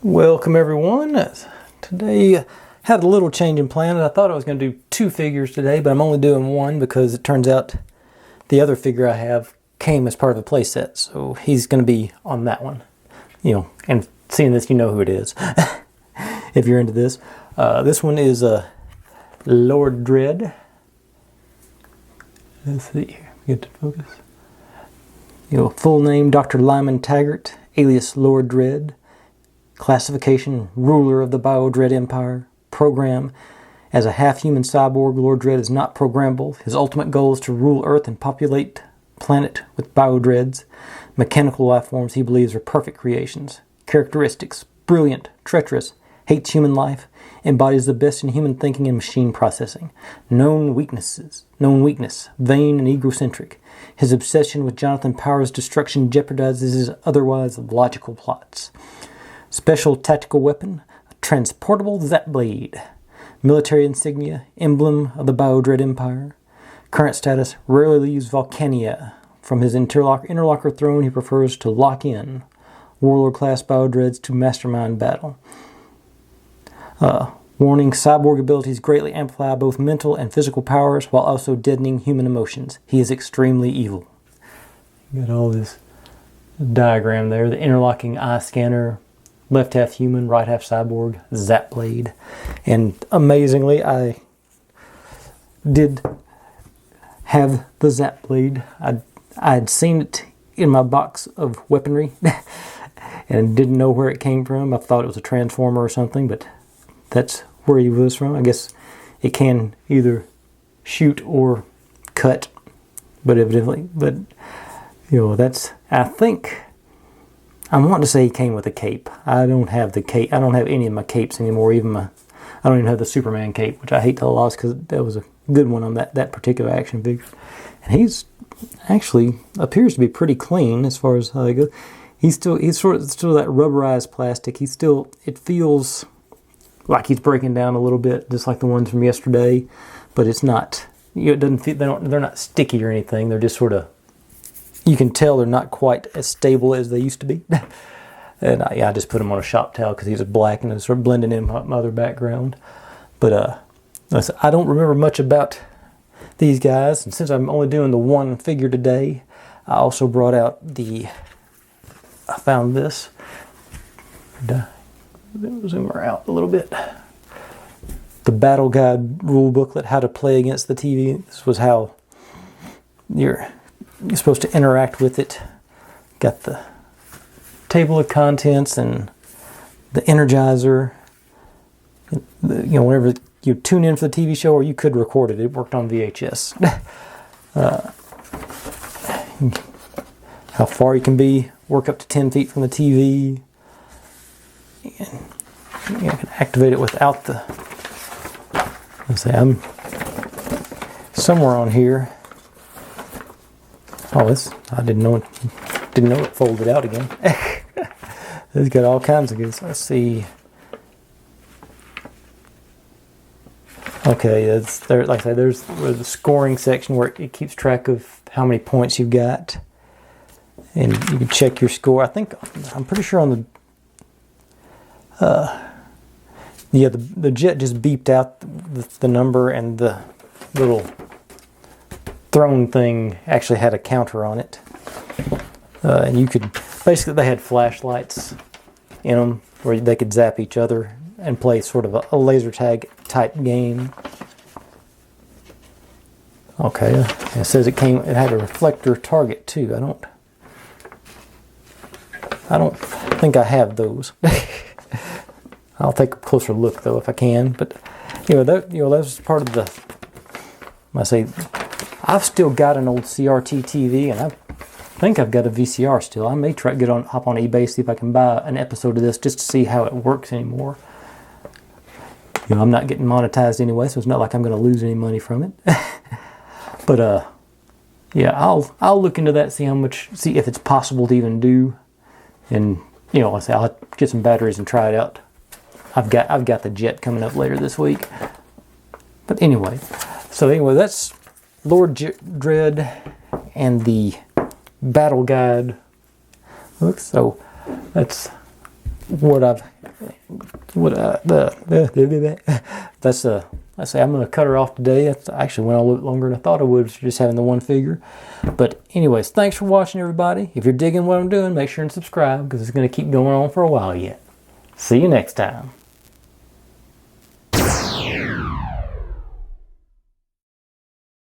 Welcome everyone. Today I had a little change in plan. I thought I was going to do 2 figures today, but I'm only doing 1 because it turns out the other figure I have came as part of a play set, so he's going to be on that one. And seeing this, you know who it is if you're into this. This one is Lord Dread. Let's see here. Get to focus. Full name Dr. Lyman Taggart, alias Lord Dread. Classification, ruler of the Bio-Dread Empire. Program, as a half-human cyborg, Lord Dread is not programmable. His ultimate goal is to rule Earth and populate planet with Bio-Dreads. Mechanical life forms he believes are perfect creations. Characteristics, brilliant, treacherous, hates human life, embodies the best in human thinking and machine processing. Known weakness, vain and egocentric. His obsession with Jonathan Power's destruction jeopardizes his otherwise logical plots. Special tactical weapon, a transportable Zap Blade. Military insignia, emblem of the Bio-Dread Empire. Current status, rarely leaves Volcania. From his interlocker throne, he prefers to lock in Warlord class Bio-Dreads to mastermind battle. Warning, cyborg abilities greatly amplify both mental and physical powers while also deadening human emotions. He is extremely evil. You got all this diagram there, the interlocking eye scanner. Left half human, right half cyborg, Zap Blade. And amazingly, I did have the Zap Blade. I had seen it in my box of weaponry and didn't know where it came from. I thought it was a Transformer or something, but that's where he was from. I guess it can either shoot or cut, but evidently, that's, I think, I'm wanting to say he came with a cape. I don't have the cape. I don't have any of my capes anymore. I don't even have the Superman cape, which I hate to lose because that was a good one on that particular action figure. And he's actually appears to be pretty clean as far as how they go. He's still that rubberized plastic. It feels like he's breaking down a little bit, just like the ones from yesterday, but it's not. It doesn't feel. They're not sticky or anything. They're just sort of. You can tell they're not quite as stable as they used to be. And I just put him on a shop towel because he's black and it's sort of blending in with my other background. But I don't remember much about these guys. And since I'm only doing the 1 figure today, I also brought out I found this. Zoom her out a little bit. The Battle Guide rule booklet, how to play against the TV. This was how you're supposed to interact with it. Got the table of contents and the Energizer. Whenever you tune in for the TV show, or you could record it. It worked on VHS. How far you can work up to 10 feet from the TV. And you can activate it without the. Let's say I'm somewhere on here. Oh, I didn't know it folded out again. It's got all kinds of good. Let's see. Okay, there. Like I said, there's the scoring section where it keeps track of how many points you've got, and you can check your score. I'm pretty sure on the jet just beeped out the number, and the little throne thing actually had a counter on it. And you could, basically they had flashlights in them where they could zap each other and play sort of a laser tag type game. Okay, it says it had a reflector target too. I don't think I have those. I'll take a closer look though if I can, but that's part of the, I've still got an old CRT TV, and I think I've got a VCR still. I may try to hop on eBay, see if I can buy an episode of this just to see how it works anymore. I'm not getting monetized anyway, so it's not like I'm going to lose any money from it. But I'll look into that, see if it's possible to even do, and I'll get some batteries and try it out. I've got the jet coming up later this week. But anyway, that's Lord Dread and the Battle Guide Look, so that's what I've that's I say I'm going to cut her off today. That's actually went a little longer than I thought it would, just having the one figure. But anyways, thanks for watching, everybody. If you're digging what I'm doing, make sure and subscribe, because it's going to keep going on for a while yet. See you next time.